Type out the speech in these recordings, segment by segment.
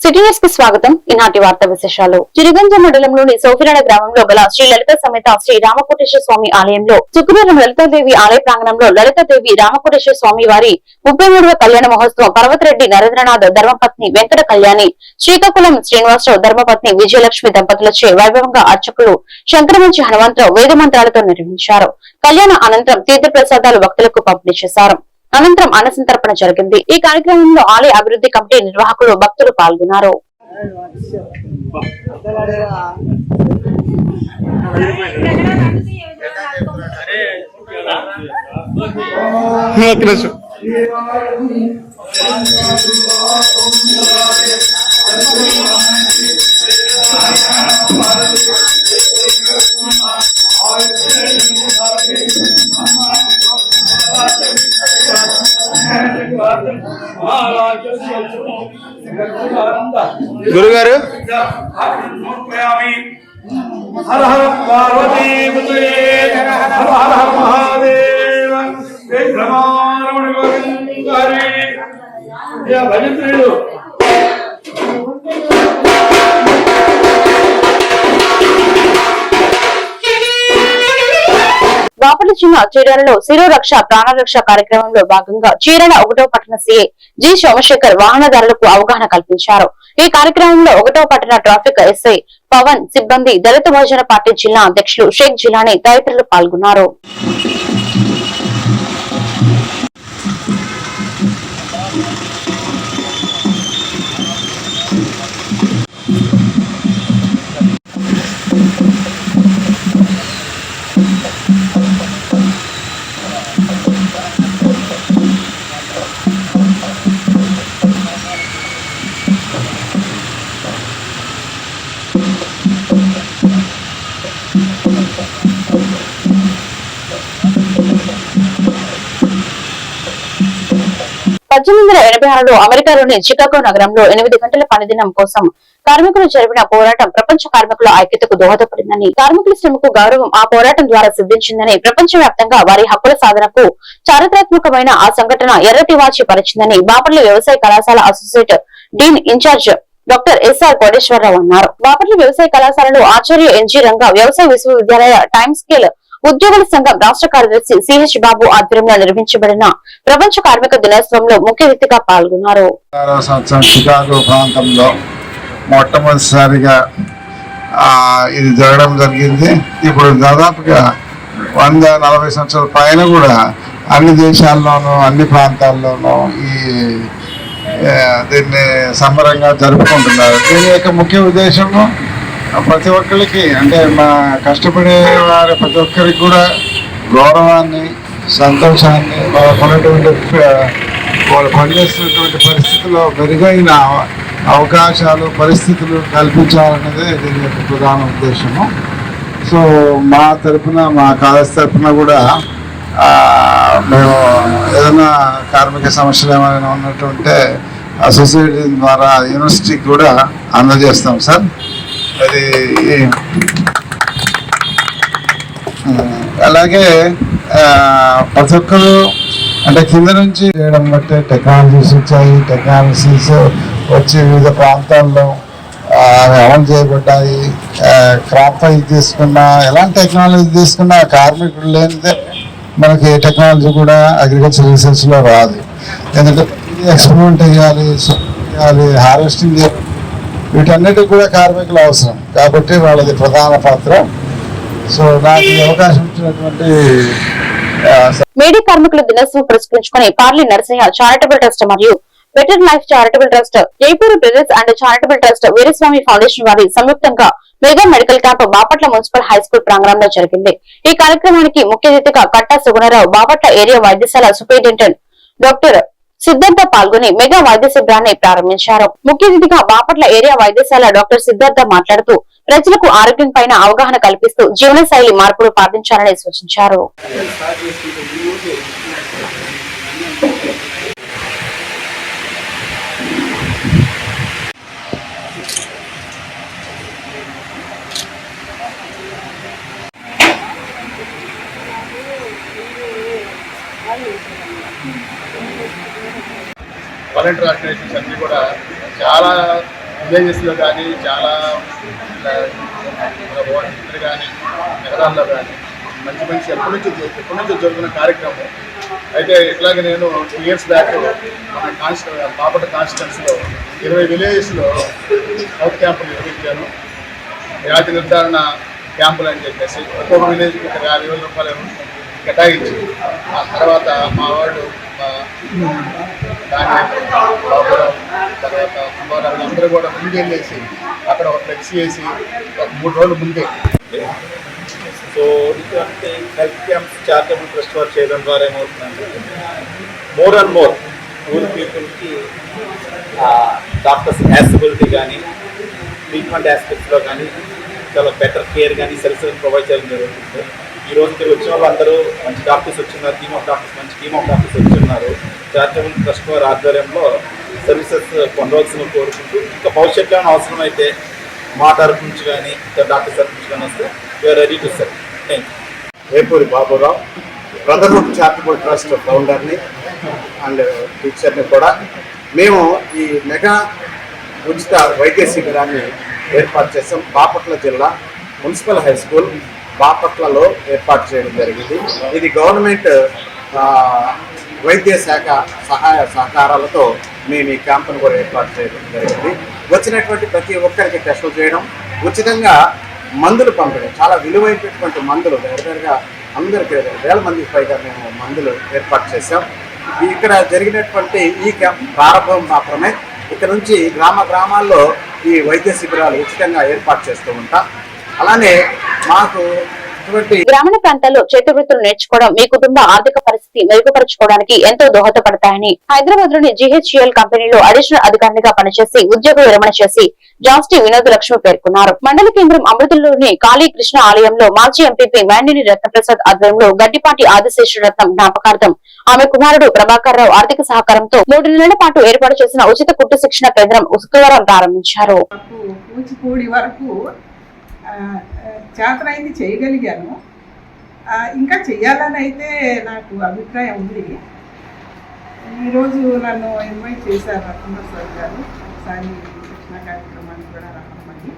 City news కి స్వాగతం. ఈనాటి వార్తా విశేషాలు. చిరిగంజ మండలంలోని సోఫిరాడ గ్రామంలో గల శ్రీ లలిత సమేత శ్రీ రామకోటేశ్వర స్వామి ఆలయంలో శుక్రవారం లలితాదేవి ఆలయ ప్రాంగణంలో లలితాదేవి రామకోటేశ్వర స్వామి వారి 33వ కళ్యాణ మహోత్సవం పర్వతరెడ్డి నరేంద్రనాథ్ ధర్మపత్ని వెంకట కళ్యాణి, శ్రీకాకుళం శ్రీనివాసరావు ధర్మపత్ని విజయలక్ష్మి దంపతులచే వైభవంగా అర్చకులు శంకరమంచి హనుమంతరావు వేద మంత్రాలతో నిర్వహించారు. కళ్యాణ అనంతరం తీర్థ ప్రసాదాలు భక్తులకు పంపిణీ చేశారు. అనంతరం అన్నసంతర్పణ జరిగింది. ఈ కార్యక్రమంలో ఆలయ అభివృద్ధి కమిటీ నిర్వాహకులు భక్తులు పాల్గొన్నారు. గురుగారు హర హర పార్వతీ హర హర మహాదేవ బ్రహ్మారమణ భజంత్రుడు బాపట్ల జిల్లా చీరాలలో శిరోరక్ష ప్రాణరక్ష కార్యక్రమంలో భాగంగా చీరాల 1వ పట్టణ సిఐ జి సోమశేఖర్ వాహనదారులకు అవగాహన కల్పించారు. ఈ కార్యక్రమంలో 1వ పట్టణ ట్రాఫిక్ ఎస్ఐ పవన్, సిబ్బంది, దళిత బహుజన పార్టీ జిల్లా అధ్యక్షులు షేక్ జిలానీ తదితరులు పాల్గొన్నారు. అమెరికాలోని చికాగో నగరంలో 8 గంటల పనిదినం కోసం కార్మికులు జరిపిన పోరాటం ప్రపంచ కార్మికుల ఐక్యతకు దోహదపడిందని, కార్మికుల శ్రమకు గౌరవం ఆ పోరాటం ద్వారా సిద్ధించిందని, ప్రపంచ వ్యాప్తంగా వారి హక్కుల సాధనకు చారిత్రాత్మకమైన ఆ సంఘటన ఎర్రటివాచి పరిచిందని బాపట్ల వ్యవసాయ కళాశాల associate dean incharge doctor S R Koteswararao అన్నారు. బాపట్ల వ్యవసాయ కళాశాలలో ఆచార్య ఎన్జీ రంగా వ్యవసాయ విశ్వవిద్యాలయ టైమ్ స్కేల్ ఉద్యోగుల సంఘం రాష్ట్ర కార్యదర్శి సిహెచ్ బాబు ఆధ్వర్యంలో నిర్వహించబడిన ప్రపంచ కార్మిక దినోత్సవంలో ముఖ్య అతిథిగా పాల్గొన్నారు. చికాగో ప్రాంతంలో మొట్టమొదటిసారిగా ఇది జరగడం జరిగింది. ఇప్పుడు దాదాపుగా 140 సంవత్సరాల పైన కూడా అన్ని దేశాల్లోనూ అన్ని ప్రాంతాల్లోనూ దీన్ని సంబరంగా జరుపుకుంటున్నారు. దీని యొక్క ముఖ్య ఉద్దేశము ప్రతి ఒక్కరికి, అంటే మా కష్టపడే వారి ప్రతి ఒక్కరికి కూడా గౌరవాన్ని, సంతోషాన్ని, వాళ్ళు పనిచేస్తున్నటువంటి పరిస్థితుల్లో మెరుగైన అవకాశాలు, పరిస్థితులు కల్పించాలన్నదే దీని యొక్క ప్రధాన ఉద్దేశము. సో మా తరఫున, మా కాలేజ్ తరఫున కూడా మేము ఏదైనా కార్మిక సమస్యలు ఏమైనా ఉన్నట్టుంటే అసోసియేషన్ ద్వారా యూనివర్సిటీకి కూడా అందజేస్తాం సార్. అది అలాగే ప్రతి ఒక్కరు అంటే కింద నుంచి చేయడం బట్టి టెక్నాలజీస్ వచ్చాయి. టెక్నాలజీస్ వచ్చి వివిధ ప్రాంతాల్లో అమలు చేయబడ్డాయి. క్రాప్ ఫైల్ తీసుకున్నా, ఎలాంటి టెక్నాలజీ తీసుకున్నా కార్మికుడు లేనిదే మనకి ఏ టెక్నాలజీ కూడా అగ్రికల్చర్ రీసెర్చ్లో రాదు. ఎందుకంటే ఎక్స్పెరిమెంట్ చేయాలి, హార్వెస్టింగ్ చేయాలి, వీటన్నిటికి కూడా కార్మికులు అవసరం కాబట్టి వాళ్ళది ప్రధాన పాత్ర. సో నాకు ఈ అవకాశం ఇచ్చినటువంటి మేడే కార్మికుల దినోత్సవం పురస్కరించుకుని పార్లీ నరసింహ చారిటబుల్ ట్రస్ట్ మరియు better life charitable trust, Jaipur brothers and charitable trust, Veeraswamy foundation వారి సంయుక్తంగా mega medical camp Bapatla municipal high school ప్రాంగణంలో జరిగింది. ఈ కార్యక్రమానికి ముఖ్య అతిథిగా కట్టా సుగుణరావు, బాపట్ల ఏరియా వైద్యశాల సూపరింటెండెంట్ డాక్టర్ సిద్ధార్థ పాల్గొని మెగా వైద్య శిబిరాన్ని ప్రారంభించారు. ముఖ్య అతిథిగా బాపట్ల ఏరియా వైద్యశాల డాక్టర్ సిద్ధార్థ మాట్లాడుతూ ప్రజలకు ఆరోగ్యం పైన అవగాహన కల్పిస్తూ జీవనశైలి మార్పులు పాటించాలని సూచించారు. వాలంటీర్ ఆర్గనైజేషన్స్ అన్ని కూడా చాలా విలేజెస్లో కానీ చాలా ఇక్కడ కానీ నగరాల్లో కానీ మంచి ఎప్పటి నుంచో జరుగుతున్న కార్యక్రమం. అయితే ఇట్లాగే నేను 2 years బ్యాక్ మన బాపట్ల కాన్స్టిట్యున్సీలో 20 విలేజెస్లో హెల్త్ క్యాంపులు నిర్వహించాను. వ్యాధి నిర్ధారణ క్యాంపులు అని చెప్పేసి ఒక్కొక్క విలేజ్కి 50,000 రూపాయలు కేటాయించి ఆ తర్వాత మా వాళ్ళు బాబురావు తర్వాత కుమారావు అందరూ కూడా ముందుకెళ్ళేసి అక్కడ ఒక ఫ్లెక్సీ వేసి ఒక 3 రోజుల ముందే. సో ఇటువంటి హెల్త్ క్యాంప్స్ చారిటబుల్ ట్రస్ట్ వారు చేయడం ద్వారా ఏమవుతుందంటే మోర్ అండ్ మోర్ పూర్ పీపుల్కి డాక్టర్స్ యాక్సెసిబిలిటీ కానీ ట్రీట్మెంట్ ఆస్పెక్ట్స్లో కానీ చాలా బెటర్ కేర్ కానీ సర్వీసెస్ ప్రొవైడ్ చేయడం జరుగుతుంది. ఈ రోజుకి వచ్చిన వాళ్ళందరూ మంచి డాక్టర్స్ వచ్చిన్నారు, మంచి టీమ్ ఆఫ్ డాక్టర్స్ వచ్చిన్నారు. చారిటబుల్ ట్రస్ట్ వారి ఆధ్వర్యంలో సర్వీసెస్ పొందవలసిన కోరుకుంటూ ఇంకా భవిష్యత్తులో అవసరం అయితే మా తరఫు నుంచి కానీ డాక్టర్ తరఫు నుంచి కానీ వస్తే we are ready to serve. Thank you. Epuri Baburao, brotherhood charitable trust ఫౌండర్ని అండ్ టీచర్ని కూడా. మేము ఈ మెగా ఉచిత వైద్య శిబిరాన్ని ఏర్పాటు చేసాం. బాపట్ల జిల్లా మున్సిపల్ హై స్కూల్ బాపట్లలో ఏర్పాటు చేయడం జరిగింది. ఇది గవర్నమెంట్ వైద్య శాఖ సహాయ సహకారాలతో మేము ఈ క్యాంపును కూడా ఏర్పాటు చేయడం జరిగింది. వచ్చినటువంటి ప్రతి ఒక్కరికి టెస్టులు చేయడం, ఉచితంగా మందులు పంపడం, చాలా విలువైనటువంటి మందులు దగ్గరగా అందరికీ 1000 మందికి పైగా మేము మందులు ఏర్పాటు చేశాం. ఇక్కడ జరిగినటువంటి ఈ క్యాంప్ ప్రారంభం మాత్రమే. ఇక్కడ నుంచి గ్రామాల్లో ఈ వైద్య శిబిరాలు ఉచితంగా ఏర్పాటు చేస్తూ ఉంటాం. అలానే మాకు గ్రామీణ ప్రాంతాల్లో చేతి వృత్తులు నేర్చుకోవడం మీ కుటుంబ ఆర్థిక పరిస్థితి మెరుగుపరచుకోవడానికి ఎంతో దోహదపడతాయని హైదరాబాద్ లోని GHCL కంపెనీలో అడిషనల్ అధికారిగా పనిచేసి ఉద్యోగ విరమణ చేసి జాస్టి వినోద్ లక్ష్మి పేర్కొన్నారు. మండల కేంద్రం అమృతుల్లోని కాళీ కృష్ణ ఆలయంలో మాజీ ఎంపీపీ మేండిని రత్నప్రసాద్ ఆధ్వర్యంలో గడ్డిపాటి ఆదిశేషరత్నం జ్ఞాపకార్థం ఆమె కుమారుడు ప్రభాకర్ రావు ఆర్థిక సహకారంతో 3 నెలల పాటు ఏర్పాటు చేసిన ఉచిత కుట్టు శిక్షణ కేంద్రం శుక్రవారం ప్రారంభించారు. చేతనైంది చేయగలిగాను. ఇంకా చెయ్యాలని అయితే నాకు అభిప్రాయం ఉంది. ఈరోజు నన్ను ఇన్వైట్ చేశారు రత్నప్రసాద్ గారు ఒకసారి శిక్షణ కార్యక్రమానికి కూడా రమ్మని.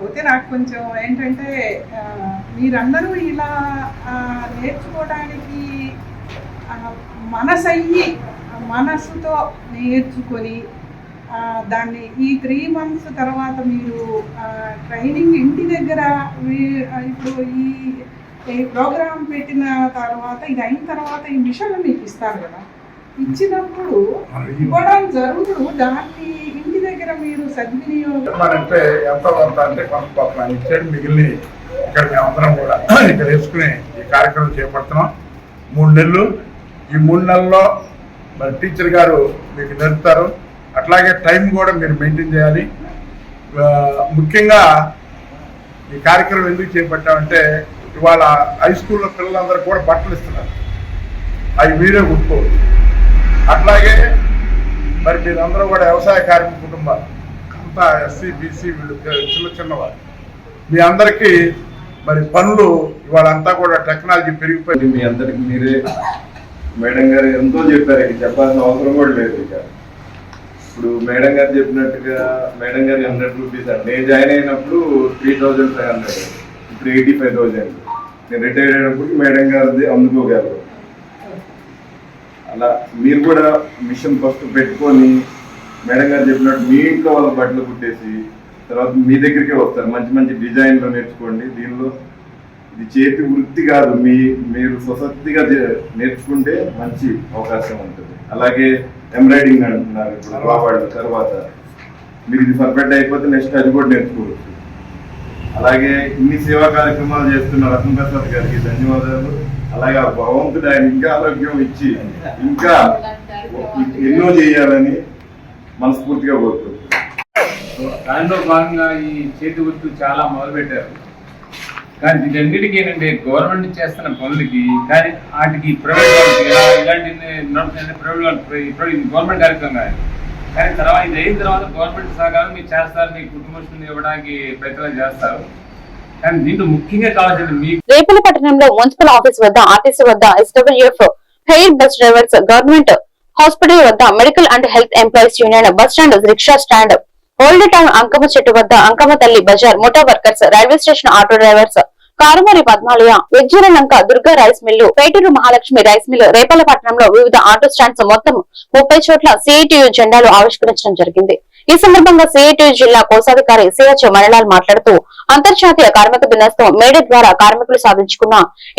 పోతే నాకు కొంచెం ఏంటంటే మీరందరూ ఇలా నేర్చుకోవడానికి మనసుతో నేర్చుకొని దాన్ని ఈ 3 months తర్వాత మీరు ట్రైనింగ్ ఇంటి దగ్గర ఇప్పుడు ఈ ప్రోగ్రాం పెట్టిన తర్వాత ఇది అయిన తర్వాత ఈ మిషన్లు మీకు ఇస్తారు కదా, ఇచ్చినప్పుడు ఇవ్వడం జరుగుతూ దాన్ని ఇంటి దగ్గర మీరు సద్వినియోగం అంటే ఎంత అంటే కొంత ఇచ్చాడు. మిగిలిన ఇక్కడ మేమందరం కూడా ఇక్కడ వేసుకుని ఈ కార్యక్రమం చేపడుతున్నాం. 3 నెలలు. ఈ 3 నెలల్లో మరి టీచర్ గారు మీకు నేర్పుతారు. అట్లాగే టైం కూడా మీరు మెయింటైన్ చేయాలి. ముఖ్యంగా ఈ కార్యక్రమం ఎందుకు చేపట్టామంటే ఇవాళ హై స్కూల్లో పిల్లలందరూ కూడా బట్టలు ఇస్తున్నారు, అవి మీరే కుట్టుకోవచ్చు. అట్లాగే మరి మీరందరూ కూడా వ్యవసాయ కార్మిక కుటుంబాలు అంతా SC BC వీళ్ళు చిన్నవారు, మీ అందరికీ మరి పనులు ఇవాళ అంతా కూడా టెక్నాలజీ పెరిగిపోయింది. మీ అందరికి మీరే మేడం గారు ఎంతో చెప్పారు, ఇక చెప్పాల్సిన అవసరం కూడా లేదు. ఇక ఇప్పుడు మేడం గారు చెప్పినట్టుగా మేడం గారు 100 రూపీస్ అండి. నేను జాయిన్ అయినప్పుడు 3,500, ఇప్పుడు 85,000. నేను రిటైర్ అయినప్పుడు మేడం గారిది అందుకోగలరు. అలా మీరు కూడా మిషన్ ఫస్ట్ పెట్టుకొని మేడం గారు చెప్పినట్టు మీ ఇంట్లో వాళ్ళ బట్టలు కుట్టేసి తర్వాత మీ దగ్గరికే వస్తారు. మంచి మంచి డిజైన్లో నేర్చుకోండి. దీనిలో ఇది చేతి వృత్తి కాదు, మీరు స్వశక్తిగా నేర్చుకుంటే మంచి అవకాశం ఉంటుంది. అలాగే ఎంబ్రాయిడింగ్ అంటున్నారు ఇప్పుడు వాడు తర్వాత మీరు ఇది పర్ఫెక్ట్ అయిపోతే నెక్స్ట్ అది కూడా నేర్చుకోవచ్చు. అలాగే ఇన్ని సేవా కార్యక్రమాలు చేస్తున్న రత్నప్రసాద్ గారికి ధన్యవాదాలు. అలాగే ఆ భగవంతుడు ఆయన ఇంకా ఆరోగ్యం ఇచ్చి ఇంకా ఎన్నో చేయాలని మనస్ఫూర్తిగా కోరుకుంటున్నాను. దానిలో భాగంగా ఈ చేతి వృత్తులు చాలా మొదలుపెట్టారు. కానీ వీటన్నిటికీ ఏంటంటే గవర్నమెంట్ చేస్తున్న పనులకి కానీ వాటికి ప్రైవేట్ వాళ్ళకి ఇలాంటి ప్రైవేట్ గవర్నమెంట్ కార్యక్రమం కాదు. కానీ తర్వాత ఇది అయిన తర్వాత గవర్నమెంట్ సహకారం మీరు చేస్తారు, మీ కుటుంబస్తులను ఇవ్వడానికి ప్రయత్నాలు చేస్తారు. కానీ దీంట్లో ముఖ్యంగా కావాల్సింది మీకు రేపల పట్టణంలో మున్సిపల్ ఆఫీస్ వద్ద ఆర్టీసీ వద్ద SWF hire bus drivers government hospital వద్ద medical and health employees union, bus stand, rickshaw stand, old town Ankamma చెట్టు వద్ద అంకమ్మ తల్లి బజార్, motor workers, railway station auto drivers, Karumari Padmalaya, Vijjuralanka Durga rice mill, Peturu Mahalakshmi rice mill, రేపల్లపట్నంలో వివిధ ఆటో స్టాండ్స్ మొత్తం 30 చోట్ల సిఐటియు జెండాలు ఆవిష్కరించడం జరిగింది. ఈ సందర్భంగా సిఐటియు జిల్లా కోశాధికారి సిహెచ్ మణిలాల్ మాట్లాడుతూ అంతర్జాతీయ కార్మిక దినోత్సవం మేడే ద్వారా కార్మికులు సాధించుకున్న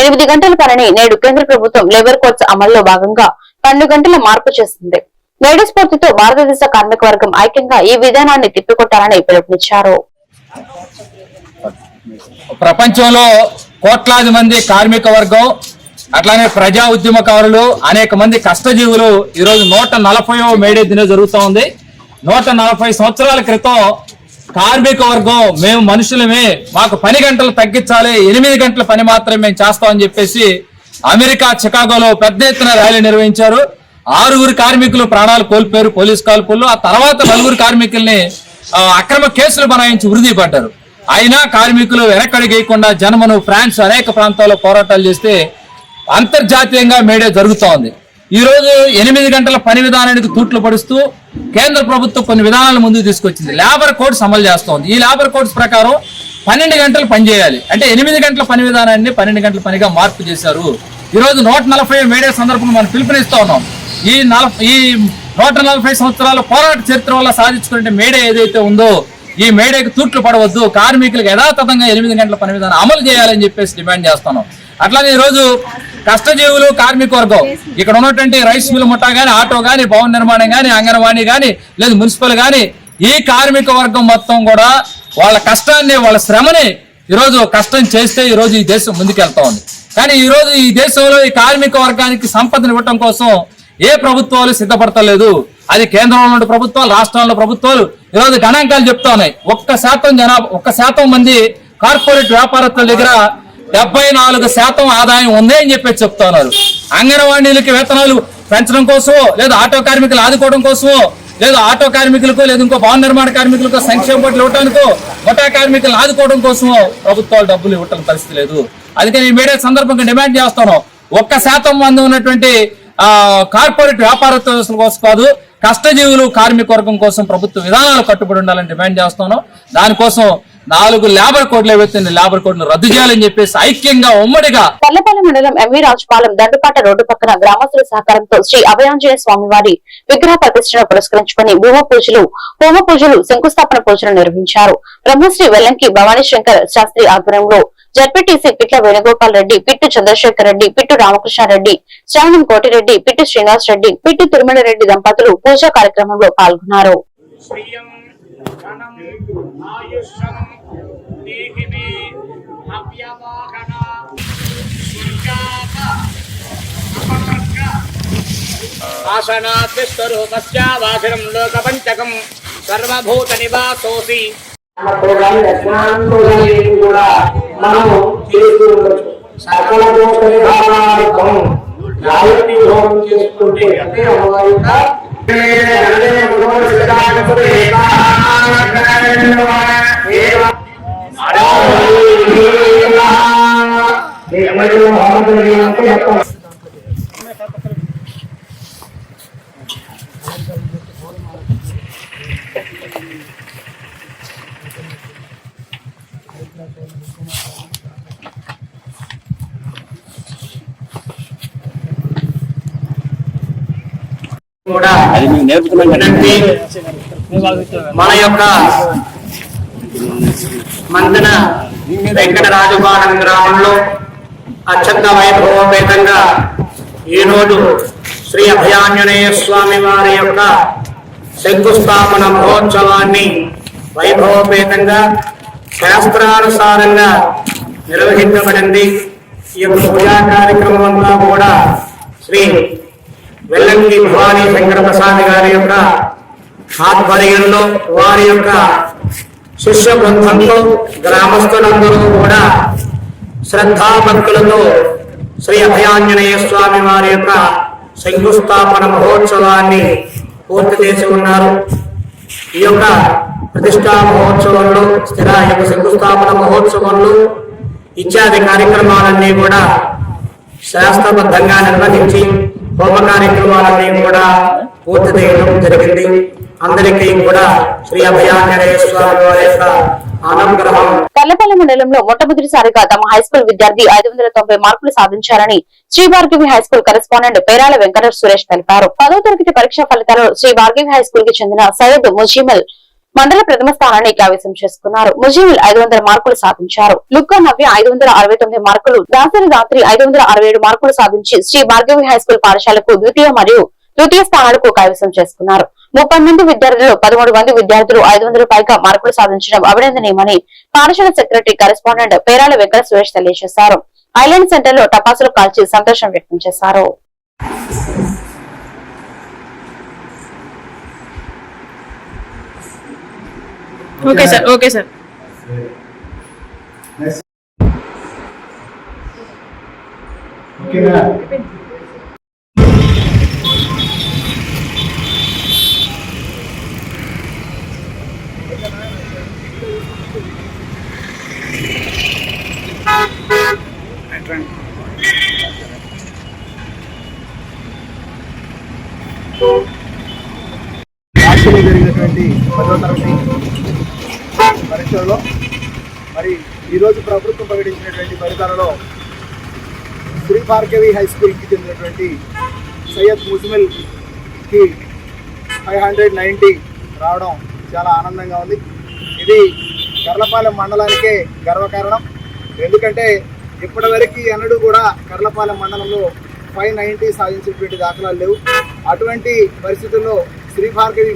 8 గంటల పనిని నేడు కేంద్ర ప్రభుత్వం లేబర్ కోడ్స్ అమల్లో భాగంగా 12 గంటల మార్పు చేస్తుంది. నేడు స్ఫూర్తితో భారతదేశ కార్మిక వర్గం ఐక్యంగా ఈ విధానాన్ని తిప్పికొట్టాలని పిలుపునిచ్చారు. ప్రపంచంలో కోట్లాది మంది కార్మిక వర్గం, అట్లానే ప్రజా ఉద్యమకారులు, అనేక మంది కష్టజీవులు ఈరోజు 140వ మేడే దినం జరుగుతూ ఉంది. 140 సంవత్సరాల క్రితం కార్మిక వర్గం మేము మనుషులమే, మాకు పని గంటలు తగ్గించాలి, 8 గంటల పని మాత్రమే మేము చేస్తామని చెప్పేసి అమెరికా చికాగోలో పెద్ద ఎత్తున ర్యాలీ నిర్వహించారు. 6 కార్మికులు ప్రాణాలు కోల్పోయారు పోలీస్ కాల్పుల్లో. ఆ తర్వాత 4 కార్మికుల్ని అక్రమ కేసులు బనాయించి వృద్ధి పడ్డారు. అయినా కార్మికులు వెనకడిగేయకుండా జర్మనీ, ఫ్రాన్స్ అనేక ప్రాంతాల్లో పోరాటాలు చేస్తే అంతర్జాతీయంగా మేడే జరుగుతూ ఉంది. ఈ రోజు 8 గంటల పని విధానానికి తూట్లు పడుస్తూ కేంద్ర ప్రభుత్వం కొన్ని విధానాలు ముందుకు తీసుకొచ్చింది. లేబర్ కోడ్స్ అమలు చేస్తోంది. ఈ లేబర్ కోడ్స్ ప్రకారం 12 గంటలు పని చేయాలి అంటే 8 గంటల పని విధానాన్ని 12 గంటల పనిగా మార్పు చేశారు. ఈ రోజు 140 మేడే సందర్భంగా మనం పిలుపునిస్తూ ఉన్నాం. ఈ 140 సంవత్సరాల పోరాట చరిత్ర వల్ల సాధించుకునే మేడే ఏదైతే ఉందో ఈ మేడేకి తూట్లు పడవద్దు, కార్మికులకు యథాతథంగా 8 గంటల పని విధానం అమలు చేయాలని చెప్పేసి డిమాండ్ చేస్తున్నాం. అట్లానే ఈ రోజు కష్టజీవులు, కార్మిక వర్గం, ఇక్కడ ఉన్నటువంటి రైస్ మిల్ ముఠా గానీ, ఆటో గానీ, భవన నిర్మాణం గానీ, అంగన్వాడీ గానీ, లేదు మున్సిపల్ గానీ, ఈ కార్మిక వర్గం మొత్తం కూడా వాళ్ళ కష్టాన్ని, వాళ్ళ శ్రమని ఈరోజు కష్టం చేస్తే ఈ రోజు ఈ దేశం ముందుకెళ్తా ఉంది. కానీ ఈ రోజు ఈ దేశంలో ఈ కార్మిక వర్గానికి సంపదను ఇవ్వటం కోసం ఏ ప్రభుత్వాలు సిద్ధపడతలేదు. అది కేంద్రంలో ఉన్న ప్రభుత్వాలు, రాష్ట్రాల్లో ప్రభుత్వాలు ఈరోజు గణాంకాలు చెప్తా ఉన్నాయి. 1% మంది కార్పొరేట్ వ్యాపారస్తుల దగ్గర 74% ఆదాయం ఉంది అని చెప్పేసి చెప్తా ఉన్నారు. అంగన్వాడీలకి వేతనాలు పెంచడం కోసమో, లేదా ఆటో కార్మికులు ఆదుకోవడం కోసమో, లేదా ఆటో కార్మికులకు, లేదా ఇంకో భవన నిర్మాణ కార్మికులకు సంక్షేమ బోర్డులు ఇవ్వడానికో, మొటా కార్మికులను ఆదుకోవడం కోసమో ప్రభుత్వాలు డబ్బులు ఇవ్వటం పరిస్థితి లేదు. అందుకని ఈ మీడియా సందర్భంగా డిమాండ్ చేస్తున్నాం. 1% మంది ఉన్నటువంటి కార్పొరేట్ వ్యాపారస్తుల కోసం కాదు, కష్టజీవులు, కార్మిక వర్గం కోసం ప్రభుత్వ విధానాలు కట్టుబడి ఉండాలని డిమాండ్ చేస్తున్నాం. దానికోసం 4 లేబర్ కోడ్లు ఏవైతే లేబర్ కోడ్లు రద్దు చేయాలని చెప్పేసి ఐక్యంగా ఉమ్మడిగా పల్లెపల్లి మండలం ఎంవి రాజుపాలెం దండుపాట రోడ్డు పక్కన గ్రామస్తుల సహకారంతో శ్రీ అభయాంజనేయ స్వామి వారి విగ్రహ ప్రతిష్టను పురస్కరించుకుని హోమ పూజలు, శంకుస్థాపన పూజలు నిర్వహించారు. బ్రహ్మశ్రీ వెల్లంకి భవానీ శంకర్ శాస్త్రి ఆధ్వర్యంలో జడ్పీటీసీ పిట్ల వేణుగోపాల్ రెడ్డి, పిట్టు చంద్రశేఖర్ రెడ్డి, పిట్టు రామకృష్ణారెడ్డి, శ్రావణం కోటిరెడ్డి, పిట్టు శ్రీనివాస్ రెడ్డి, పిట్టు తిరుమల రెడ్డి దంపతులు పూజా కార్యక్రమంలో పాల్గొన్నారు. సర్వభూత నివాసోసి కూడా మనం చేస్తూ ఉండొచ్చు. సకల దోష నివారణార్థం గాయత్రి హోమం చేసుకుంటే అంటే అమ్మవారి కూడా మన యొక్క మందన వెంకటరాజుపాలెం గ్రామంలో అత్యంత వైభవోపేతంగా ఈరోజు శ్రీ అభయాంజనేయ స్వామి వారి యొక్క శంకుస్థాపన మహోత్సవాన్ని వైభవోపేతంగా శాస్త్రానుసారంగా నిర్వహించబడింది. ఈ యొక్క పూజా కార్యక్రమం అంతా కూడా శ్రీ వెల్లంకి భవానీ శంకర ప్రసాద్ గారి యొక్క ఆధ్వర్యంలో, వారి యొక్క శిష్య బృందంతో, గ్రామస్తులందరూ కూడా శ్రద్ధాభక్తులతో శ్రీ అభయాంజనేయ స్వామి వారి యొక్క శంకుస్థాపన మహోత్సవాన్ని పూర్తి చేసి ఉన్నారు. ఈ యొక్క ప్రతిష్టా మహోత్సవంలో, స్థిర యొక్క శంకుస్థాపన మహోత్సవంలో ఇత్యాది కార్యక్రమాలన్నీ కూడా శాస్త్రబద్ధంగా నిర్వహించి హోమ కార్యక్రమాలన్నీ కూడా పూర్తి చేయడం జరిగింది. అందరికీ కూడా శ్రీ అభయాంజనేయ స్వామి వారి యొక్క అనుగ్రహం. కల్లపల్లి మండలంలో మొట్టమొదటిసారిగా తమ హైస్కూల్ విద్యార్థి 590 మార్కులు సాధించారని శ్రీ భార్గవి హైస్కూల్ కరెస్పాండెంట్ పేరాల వెంకట సురేష్ తెలిపారు. 10వ తరగతి పరీక్షా ఫలితాలలో శ్రీ భార్గవి హైస్కూల్ కి చెందిన సయ్యద్ ముజీమిల్ మండల ప్రథమ స్థానాన్ని కైవసం చేసుకున్నారు. ముజీమిల్ 500 మార్కులు సాధించారు. లుక్కా నవ్య 569 మార్కులు, దాసరి దాత్రి 567 మార్కులు సాధించి శ్రీ భార్గవి హైస్కూల్ పాఠశాలకు ద్వితీయ మరియు తృతీయ స్థానాలకు కైవసం చేసుకున్నారు. 30 మంది విద్యార్థులు 13 మంది విద్యార్థులు 500 పైగా మార్కులు సాధించడం అభినందనీయమని పాఠశాల సెక్రటరీ కరెస్పాండెంట్ పేరాల వెంకట సురేష్ తెలియజేశారు. ఐలాండ్ సెంటర్ లో టపాసులు కాల్చి సంతోషం వ్యక్తం చేశారు. Okay sir, okay sir. జరిగినటువంటి 10వ తరగతి పరీక్షలలో మరి ఈరోజు ప్రభుత్వం ప్రకటించినటువంటి ఫలితాలలో శ్రీ భార్గవి హై స్కూల్కి చెందినటువంటి సయ్యద్ ముజ్మిల్ కి 590 రావడం చాలా ఆనందంగా ఉంది. ఇది కర్లపాలెం మండలానికే గర్వకారణం. ఎందుకంటే ఇప్పటివరకు ఎన్నడూ కూడా కర్లపాలెం మండలంలో 590 సాధించినటువంటి దాఖలాలు లేవు. అటువంటి పరిస్థితుల్లో శ్రీ భార్గవి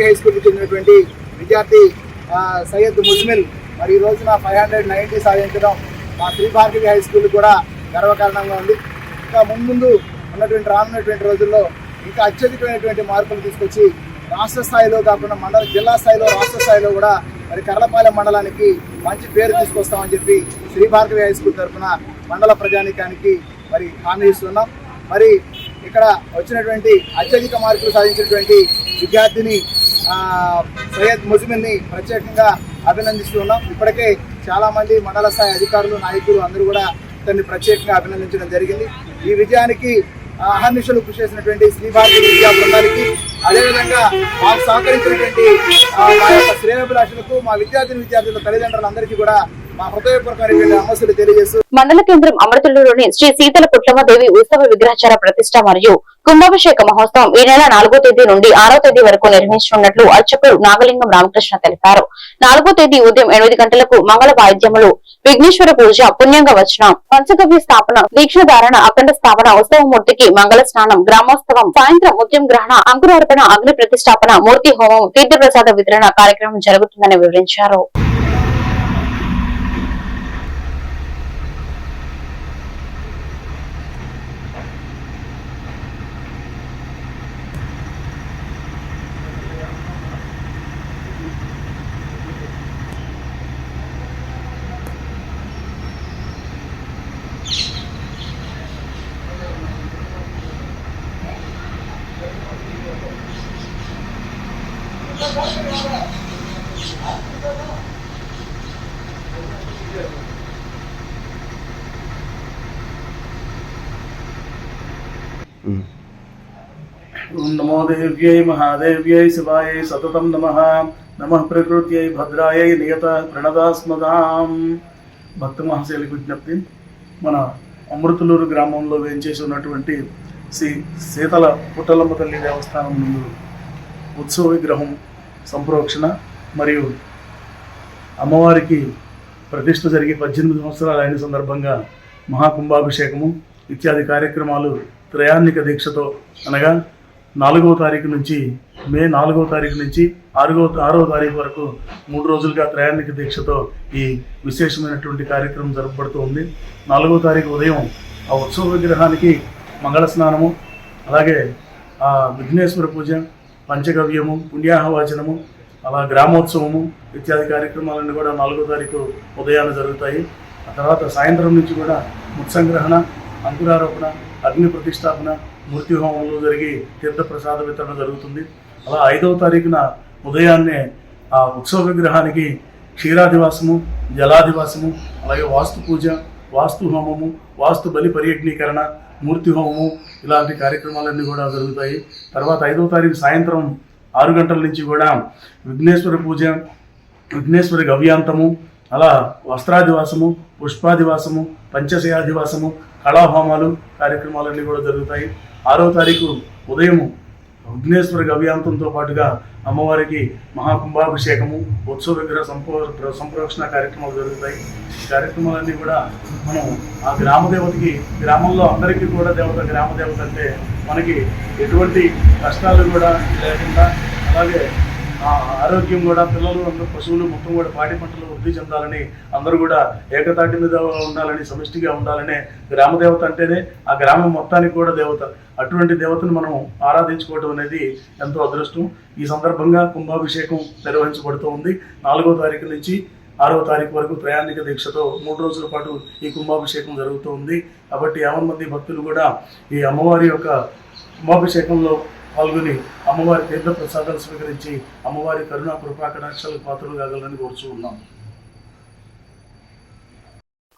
హై స్కూల్కి చెందినటువంటి విద్యార్థి సయ్యద్ ముజ్మిల్ మరి ఈ రోజున 590 సాధించడం మా శ్రీ భార్గవి హై స్కూల్ కూడా గర్వకారణంగా ఉంది. ఇంకా ముందు రానున్నటువంటి రోజుల్లో ఇంకా అత్యధికమైనటువంటి మార్కులు తీసుకొచ్చి రాష్ట్ర స్థాయిలో కాకుండా జిల్లా స్థాయిలో రాష్ట్ర స్థాయిలో కూడా మరి కర్లపాలెం మండలానికి మంచి పేరు తీసుకొస్తామని చెప్పి శ్రీ భార్గవి హై స్కూల్ తరఫున మండల ప్రజానీకానికి మరి హామీ ఇస్తున్నాం. మరి ఇక్కడ వచ్చినటువంటి అత్యధిక మార్కులు సాధించినటువంటి విద్యార్థిని సయ్యద్ ముజ్మిల్ని ప్రత్యేకంగా అభినందిస్తున్నాం. ఇప్పటికే చాలా మంది మండల స్థాయి అధికారులు, నాయకులు అందరూ కూడా తనని ప్రత్యేకంగా అభినందించడం జరిగింది. ఈ విజయానికి అహర్నిశలు కృషి చేసినటువంటి శ్రీ భారతి విద్యా బృందానికి, అదేవిధంగా మాకు సహకరించినటువంటి మా యొక్క శ్రేయోభిలాషులకు, మా విద్యార్థుల తల్లిదండ్రులందరికీ కూడా మా హృదయపూర్వకమైనటువంటి నమస్సులు తెలియజేస్తూ మండల కేంద్రం అమృతలూరులోని శ్రీ శీతల పుట్లమ్మదేవి ఉత్సవ విగ్రహచార ప్రతిష్ట మరియు కుంభాభిషేక మహోత్సవం ఈ నెల 4వ తేదీ నుండి 6వ తేదీ వరకు నిర్వహించనున్నట్లు అర్చకులు నాగలింగం రామకృష్ణ తెలిపారు. 4వ తేదీ ఉదయం 8 గంటలకు మంగళ వాయిద్యములు, విఘ్నేశ్వర పూజ, పుణ్యంగ వచనం, పంచగవ్య స్థాపన, దీక్షధారణ, అఖండ స్థాపన, ఉత్సవమూర్తికి మంగళ స్నానం, గ్రామోత్సవం, సాయంత్రం ముత్యం గ్రహణ, అంకురార్పణ, అగ్ని ప్రతిష్టాపన, మూర్తి హోమం, తీర్థప్రసాద వితరణ కార్యక్రమం జరుగుతుందని వివరించారు. नमो देव्यै महादेव्यै शिवायै सततं नमः. नमः प्रकृत्यै भद्रायै नियत प्रणदास्मदां. భక్త మహాశైలకు విజ్ఞప్తి, మన అమృతలూరు గ్రామంలో వేంచేసి ఉన్నటువంటి శ్రీ శీతల పుట్టలమ్మ తల్లి దేవస్థానం ముందు ఉత్సవ విగ్రహం సంప్రోక్షణ మరియు అమ్మవారికి ప్రతిష్ఠ జరిగి 18 సంవత్సరాలు అయిన సందర్భంగా మహాకుంభాభిషేకము ఇత్యాది కార్యక్రమాలు త్రయాన్నిక దీక్షతో, అనగా 4వ తారీఖు నుంచి మే 4వ తారీఖు నుంచి 6వ తారీఖు వరకు 3 రోజులుగా త్రయాన్నిక దీక్షతో ఈ విశేషమైనటువంటి కార్యక్రమం జరపబడుతూ ఉంది. 4వ తారీఖు ఉదయం ఆ ఉత్సవ విగ్రహానికి మంగళ స్నానము, అలాగే ఆ విఘ్నేశ్వర పూజ, పంచగవ్యము, పుణ్యాహవాచనము, అలా గ్రామోత్సవము ఇత్యాది కార్యక్రమాలన్నీ కూడా 4వ తారీఖు ఉదయాన జరుగుతాయి. ఆ తర్వాత సాయంత్రం నుంచి కూడా ముత్సంగ్రహణ, అంకురారోపణ, అగ్ని ప్రతిష్టాపన, మూర్తి హోమంలో జరిగి తీర్థప్రసాద వితరణ జరుగుతుంది. అలా 5వ తారీఖున ఉదయాన్నే ఆ ఉత్సవ విగ్రహానికి క్షీరాదివాసము, జలాదివాసము, అలాగే వాస్తు పూజ, వాస్తు హోమము, వాస్తు బలి పర్యజ్ఞీకరణ, మూర్తి హోమము ఇలాంటి కార్యక్రమాలన్నీ కూడా జరుగుతాయి. తర్వాత 5వ తారీఖు సాయంత్రం 6 గంటల నుంచి కూడా విఘ్నేశ్వర పూజ, విఘ్నేశ్వరి గవ్యాంతము, అలా వస్త్రాదివాసము, పుష్పాదివాసము, పంచశయాదివాసము, కళాహోమాలు కార్యక్రమాలన్నీ కూడా జరుగుతాయి. 6వ తారీఖు ఉదయం విఘ్నేశ్వర గవ్యాంతంతో పాటుగా అమ్మవారికి మహాకుంభాభిషేకము, ఉత్సవ విగ్రహ సంప్రోక్షణ కార్యక్రమాలు జరుగుతాయి. ఈ కార్యక్రమాలన్నీ కూడా మనం ఆ గ్రామదేవతకి, గ్రామంలో అందరికీ కూడా దేవత గ్రామదేవత అంటే మనకి ఎటువంటి కష్టాలు కూడా లేకుండా, అలాగే ఆరోగ్యం కూడా, పిల్లలు అందరూ, పశువులు మొత్తం కూడా పాడి పంటలు వృద్ధి చెందాలని, అందరూ కూడా ఏకతాటి మీద ఉండాలని, సమిష్టిగా ఉండాలనే గ్రామదేవత అంటేనే ఆ గ్రామం మొత్తానికి కూడా దేవత. అటువంటి దేవతను మనం ఆరాధించుకోవడం అనేది ఎంతో అదృష్టం. ఈ సందర్భంగా కుంభాభిషేకం నిర్వహించబడుతూ ఉంది. 4వ తారీఖు నుంచి 6వ తారీఖు వరకు ప్రయాణిక దీక్షతో 3 రోజుల పాటు ఈ కుంభాభిషేకం జరుగుతూ ఉంది. కాబట్టి 50 మంది భక్తులు కూడా ఈ అమ్మవారి యొక్క కుంభాభిషేకంలో పాల్గొని అమ్మవారి తీర్థ ప్రసాదాలు స్వీకరించి అమ్మవారి కరుణా కృపా కటాక్షాలకు పాత్రలు కాగలని కోరుచూ ఉన్నాం.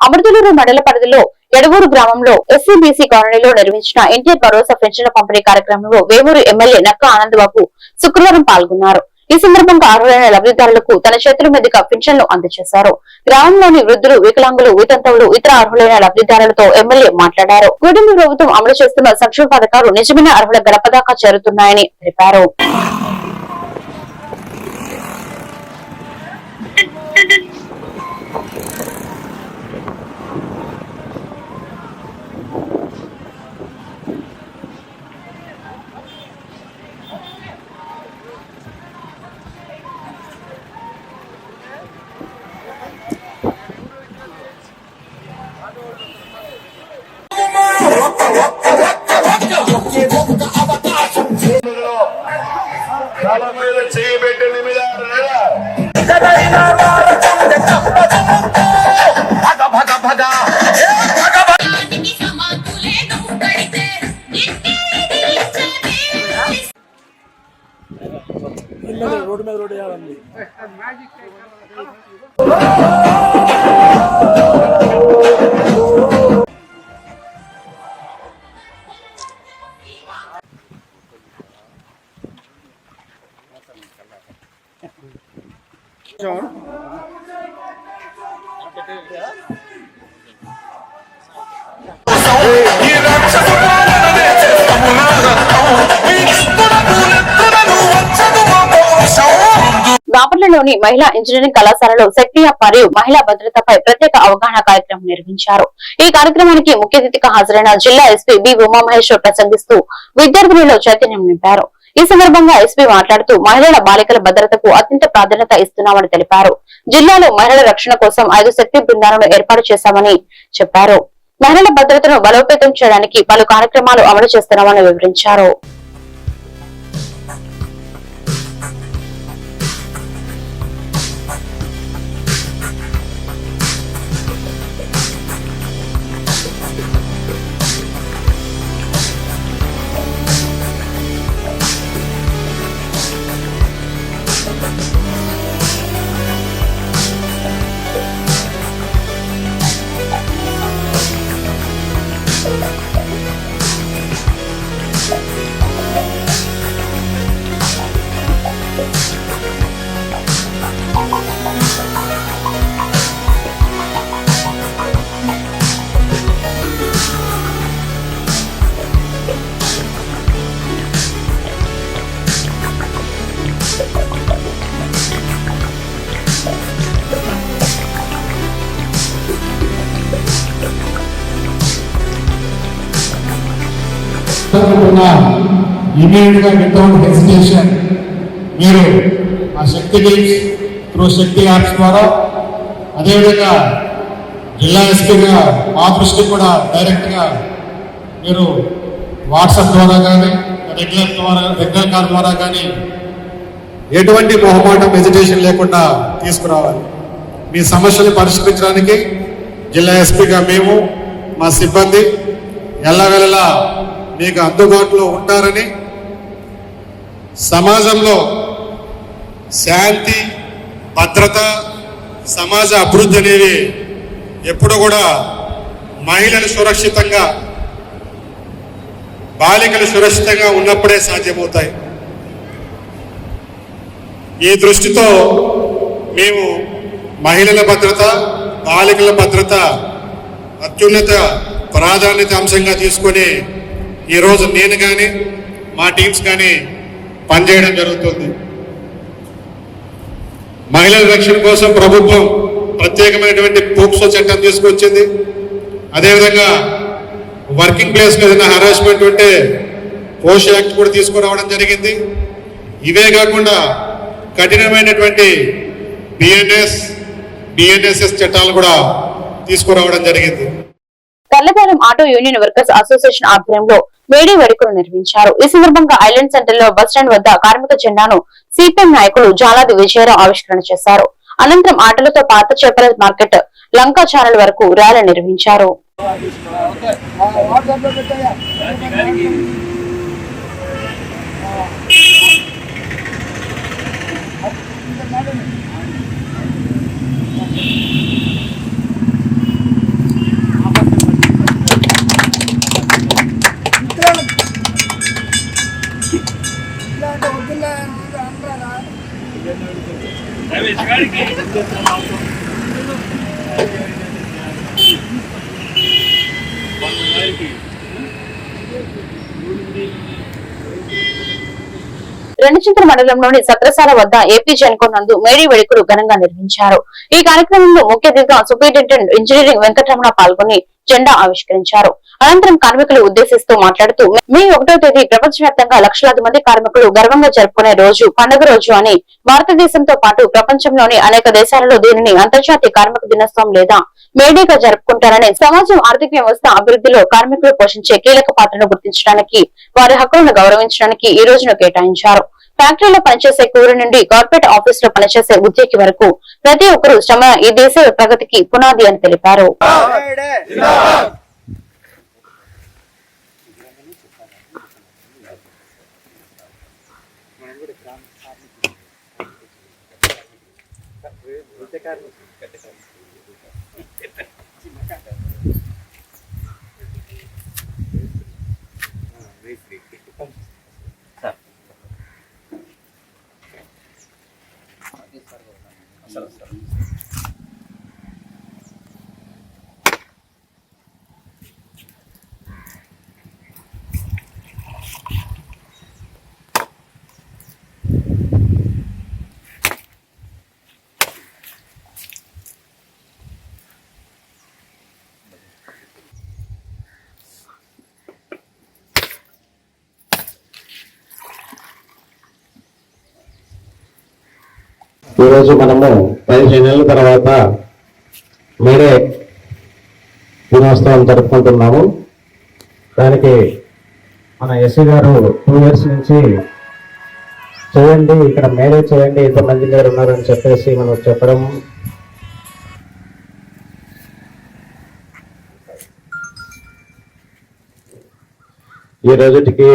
అమృతలూరు మండల పరిధిలో ఎడవూరు గ్రామంలో ఎస్సీబీసీ కాలనీలో నిర్వహించిన ఎన్టీఆర్ భరోసా పెన్షన్ల పంపిణీ కార్యక్రమంలో వేమూరు ఎమ్మెల్యే నక్కా ఆనందబాబు శుక్రవారం పాల్గొన్నారు. ఈ సందర్భంగా అర్హులైన లబ్ధిదారులకు తన చేతుల మీదుగా పెన్షన్లు అందజేశారు. గ్రామంలోని వృద్ధులు, వికలాంగులు, వితంతువులు, ఇతర అర్హులైన లబ్ధిదారులతో ఎమ్మెల్యే మాట్లాడారు. కూటమి ప్రభుత్వం అమలు చేస్తున్న సంక్షేమ పథకాలు నిజమైన అర్హుల గడప దాకా చేరుతున్నాయని తెలిపారు. రోడ్డు మీద రోడ్డు వేయాలండి. బాపట్లలోని మహిళా ఇంజనీరింగ్ కళాశాలలో శక్తి మరియు మహిళా భద్రతపై ప్రత్యేక అవగాహన కార్యక్రమం నిర్వహించారు. ఈ కార్యక్రమానికి ముఖ్య అతిథిగా హాజరైన జిల్లా ఎస్పీ బి ఉమామహేశ్వర్ ప్రసంగిస్తూ విద్యార్థులలో చైతన్యం నింపారు. ఈ సందర్భంగా ఎస్పీ మాట్లాడుతూ మహిళల బాలికల భద్రతకు అత్యంత ప్రాధాన్యత ఇస్తున్నామని తెలిపారు. జిల్లాలో మహిళల రక్షణ కోసం 5 శక్తి బృందాలను ఏర్పాటు చేశామని చెప్పారు. మహిళల భద్రతను బలోపేతం చేయడానికి పలు కార్యక్రమాలు అమలు చేస్తున్నామని వివరించారు. immediately without hesitation మీరు ఆ శక్తి టీమ్స్ త్రూ శక్తి యాప్స్ ద్వారా అదేవిధంగా జిల్లా ఎస్పీగా మా దృష్టికి కూడా డైరెక్ట్గా మీరు వాట్సాప్ ద్వారా కానీ రెగ్యులర్ కాల్ ద్వారా కానీ ఎటువంటి మొహమాటం హెజిటేషన్ లేకుండా తీసుకురావాలి. మీ సమస్యలు పరిష్కరించడానికి జిల్లా ఎస్పీగా మేము మా సిబ్బంది ఎల్లవేళలా మీకు అందుబాటులో ఉంటారని, సమాజంలో శాంతి భద్రత సమాజ అభివృద్ధి అనేవి ఎప్పుడు కూడా మహిళలు సురక్షితంగా బాలికలు సురక్షితంగా ఉన్నప్పుడే సాధ్యమవుతాయి. ఈ దృష్టితో మేము మహిళల భద్రత, బాలికల భద్రత అత్యున్నత ప్రాధాన్యత అంశంగా తీసుకొని ఈరోజు నేను కానీ మా టీమ్స్ కానీ పనిచేయడం జరుగుతుంది. మహిళల రక్షణ కోసం ప్రభుత్వం ప్రత్యేకమైనటువంటి పోక్సో చట్టం తీసుకొచ్చింది. అదేవిధంగా వర్కింగ్ ప్లేస్ మీద ఏదైనా హరాస్మెంట్ ఉంటే పోష్ యాక్ట్ కూడా తీసుకురావడం జరిగింది. ఇవే కాకుండా కఠినమైనటువంటి బిఎన్ఎస్ఎస్ చట్టాలు కూడా తీసుకురావడం జరిగింది. తెల్లపాలెం ఆటో యూనియన్ వర్కర్స్ అసోసియేషన్ ఆధ్వర్యంలో మేడే వేడుకలు నిర్వహించారు. ఈ సందర్భంగా ఐలాండ్ సెంటర్ లో బస్టాండ్ వద్ద కార్మిక జెండాను సిపిఎం నాయకులు జాలాది విజయరావు ఆవిష్కరణ చేశారు. అనంతరం ఆటలతో పాత చేపల మార్కెట్ లంకా ఛానల్ వరకు ర్యాలీ నిర్వహించారు. రెండుచింతల మండలంలోని సత్రసాల వద్ద ఏపీ జెన్కో నందు మేడే వేడుకలు ఘనంగా నిర్వహించారు. ఈ కార్యక్రమంలో ముఖ్య అతిథిగా సూపరింటెండెంట్ ఇంజనీరింగ్ వెంకటరమణ పాల్గొని జెండా ఆవిష్కరించారు. అనంతరం కార్మికులు ఉద్దేశిస్తూ మాట్లాడుతూ మే 1వ తేదీ ప్రపంచవ్యాప్తంగా లక్షలాది మంది కార్మికులు గర్వంగా జరుపుకునే రోజు, పండుగ రోజు అని భారతదేశంతో పాటు ప్రపంచంలోని అనేక దేశాలలో దీనిని అంతర్జాతీయ కార్మిక దినోత్సవం లేదా మేడేగా జరుపుకుంటారని, సమాజం ఆర్థిక వ్యవస్థ అభివృద్ధిలో కార్మికులు పోషించే కీలక పాత్రను గుర్తించడానికి, వారి హక్కులను గౌరవించడానికి ఈ రోజును కేటాయించారు. ఫ్యాక్టరీలో పనిచేసే కూలి నుండి కార్పొరేట్ ఆఫీస్ లో పనిచేసే ఉద్యోగి వరకు ప్రతి ఒక్కరూ శ్రమ ఈ దేశ ప్రగతికి పునాది అని తెలిపారు. ఈరోజు మనము 15 నెలల తర్వాత మేడే దినోత్సవం జరుపుకుంటున్నాము. దానికి మన ఎస్సీ గారు 2 years నుంచి చేయండి, ఇక్కడ మేడే చేయండి, ఇంతమంది మీరు ఉన్నారని చెప్పేసి మనం చెప్పడం, ఈ రోజుటికి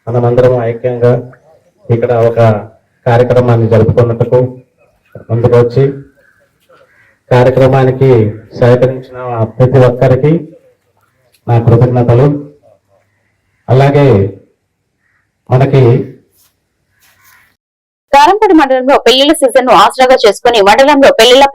మనమందరం ఐక్యంగా ఇక్కడ ఒక కార్యక్రమాన్ని జరుపుకున్నట్టుకు ముందుకు వచ్చి కార్యక్రమానికి సహకరించిన ప్రతి ఒక్కరికి నా కృతజ్ఞతలు. అలాగే మనకి కారంపూడి మండలంలో పెళ్లిళ్ల సీజన్ ను ఆసరాగా చేసుకుని మండలంలో పెళ్లిళ్ల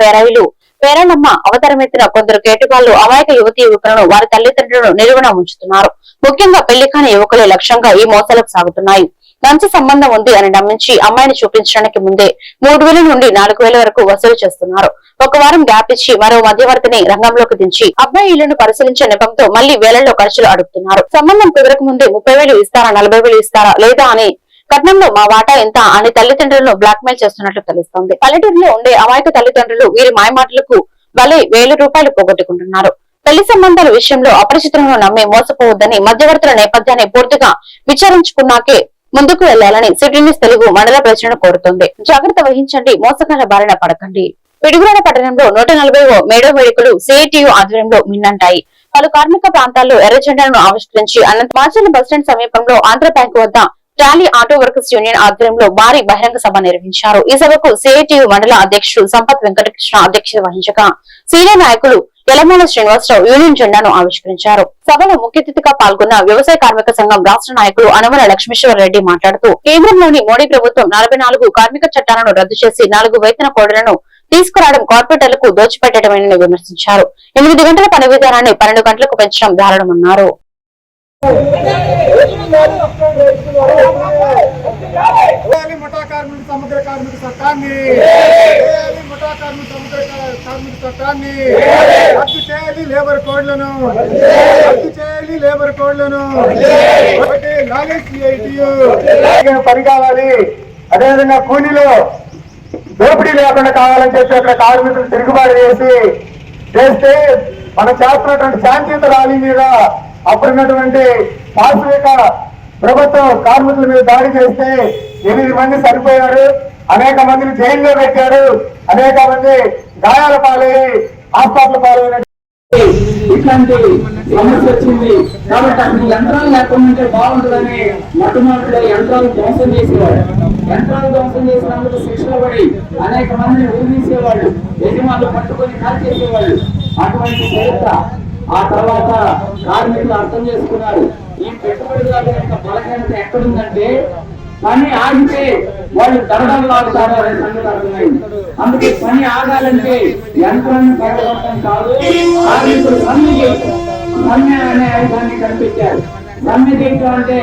పేరాలమ్మ అవతారమెత్తిన కొందరు కేటుగాళ్లు అమాయక యువతీ యువకులను వారి తల్లిదండ్రులను నిలువున ఉంచుతున్నారు. ముఖ్యంగా పెళ్లి కాని యువకులే లక్ష్యంగా ఈ మోసాలకు సాగుతున్నాయి. మంచి సంబంధం ఉంది అని నమ్మించి అమ్మాయిని చూపించడానికి ముందే 3,000 నుండి 4,000 వరకు వసూలు చేస్తున్నారు. ఒక వారం గ్యాప్ ఇచ్చి మరో మధ్యవర్తిని రంగంలోకి దించి అబ్బాయి ఇళ్లను పరిశీలించే నెపంతో మళ్లీ వేలల్లో ఖర్చులు అడుగుతున్నారు. సంబంధం కుదరక ముందే 30,000 ఇస్తారా, 40,000 ఇస్తారా లేదా అని, కట్నంలో మా వాటా ఎంత అని తల్లిదండ్రులను బ్లాక్ మెయిల్ చేస్తున్నట్లు తెలుస్తోంది. పల్లెటూరులో ఉండే అమాయక తల్లిదండ్రులు వీరి మాయమాటలకు బలై 1,000 రూపాయలు పోగొట్టుకుంటున్నారు. పెళ్లి సంబంధాల విషయంలో అపరిచితులను నమ్మి మోసపోవద్దని, మధ్యవర్తుల నేపథ్యాన్ని పూర్తిగా విచారించుకున్నాకే ముందుకు వెళ్లాలని సిటీ న్యూస్ తెలుగు మండల ప్రజలను కోరుతోంది. జాగ్రత్త వహించండి, మోసగాల బారిన పడకండి. పిడుగురాడ పట్టణంలో 140వ మేడో వేడుకలు సిఐటియు ఆధ్వర్యంలో మిన్నంటాయి. పలు కార్మిక ప్రాంతాల్లో ఎర్ర జెండాలను ఆవిష్కరించి మాచర్ల బస్టాండ్ సమీపంలో ఆంధ్ర బ్యాంకు వద్ద టాలీ ఆటో వర్కర్స్ యూనియన్ ఆధ్వర్యంలో భారీ బహిరంగ సభ నిర్వహించారు. ఈ సభకు సిఐటియు మండల అధ్యక్షుడు సంపత్ వెంకటకృష్ణ అధ్యక్షత వహించగా సీనియర్ నాయకులు యలమాల శ్రీనివాసరావు యూనియన్ జెండాను ఆవిష్కరించారు. సభలో ముఖ్య అతిథిగా పాల్గొన్న వ్యవసాయ కార్మిక సంఘం రాష్ట్ర నాయకులు అనమల లక్ష్మీశ్వర రెడ్డి మాట్లాడుతూ కేంద్రంలోని మోడీ ప్రభుత్వం 44 కార్మిక చట్టాలను రద్దు చేసి 4 వేతన కోడ్లను తీసుకురావడం కార్పొరేటర్లకు దోచిపెట్టడమని విమర్శించారు. 8 గంటల పని విధానాన్ని 12 గంటలకు పెంచడం దారుణమన్నారు. ముఠా కార్మిక సమగ్ర కార్మిక చట్టాన్ని ముఠా కార్మిక సమగ్ర కార్మిక చట్టాన్ని రద్దు చేయాలి. లేబర్ కోడ్లను రద్దు చేయాలి. లేబర్ కోడ్లను పని కావాలి. అదేవిధంగా కూలీలు దోపిడీ లేకుండా కావాలని చెప్పి అక్కడ కార్మికులు తిరుగుబాటు చేస్తే మనం చేస్తున్నటువంటి శాంతియుత ర్యాలీ మీద అప్పుడున్నటువంటి పార్శ్విక ప్రభుత్వం కార్మికుల మీద దాడి చేస్తే 8 మంది చనిపోయారు. అనేక మందిని జైల్లో పెట్టారు. అనేక మంది గాయాల పాలయ్యి హాస్పిటల్ పాలైన ఇట్లాంటి సమస్య వచ్చింది. కాబట్టి అసలు యంత్రాలు లేకుండా బాగుంటుందని మొట్టమొదటిలో యంత్రాలు ధ్వంసం చేసేవాడు. యంత్రాలు ధ్వంసం చేసినందుకు శిక్షణ పడి అనేక మందిని ఊరిసేవాళ్ళు, యజమానులు పట్టుకొని కాల్ చేసేవాళ్ళు. అటువంటి చరిత్ర ఆ తర్వాత కార్మికులు అర్థం చేసుకున్నారు. ఈ పెట్టుబడిదారుల యొక్క బలహీనత ఎక్కడుందంటే పని ఆగితే వాళ్ళు దరదలు లాగుతారు అనే సంగతి అర్థమైంది. అందుకే పని ఆగాలంటే యంత్రాన్ని పడగొట్టడం కాదు, కార్మికులు సమ్మె అనే ఆయుధాన్ని కనిపించారు. సమ్మె చేయటం అంటే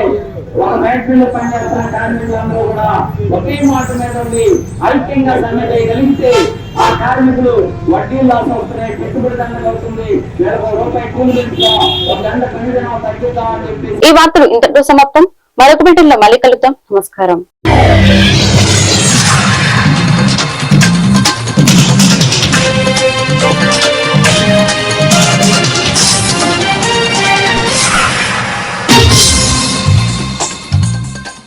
ఒక ఫ్యాక్టరీలో పనిచేస్తున్న కార్మికులందరూ కూడా ఒకే మాట మీద ఉండి ఐక్యంగా సమ్మె చేయగలిగితే ఆ కార్మికులు వడ్డీ లాస్ అవుతున్నాయి, పెట్టుబడి దండలు అవుతుంది, ₹1 కూలి పెంచుతాం, 1 గంట పని దినం తగ్గుతాం అని చెప్పి. ఈ వార్తలు ఇంతటితో సమాప్తం. మరొక బిడ్డల్లో మళ్ళీ కలుద్దాం. నమస్కారం.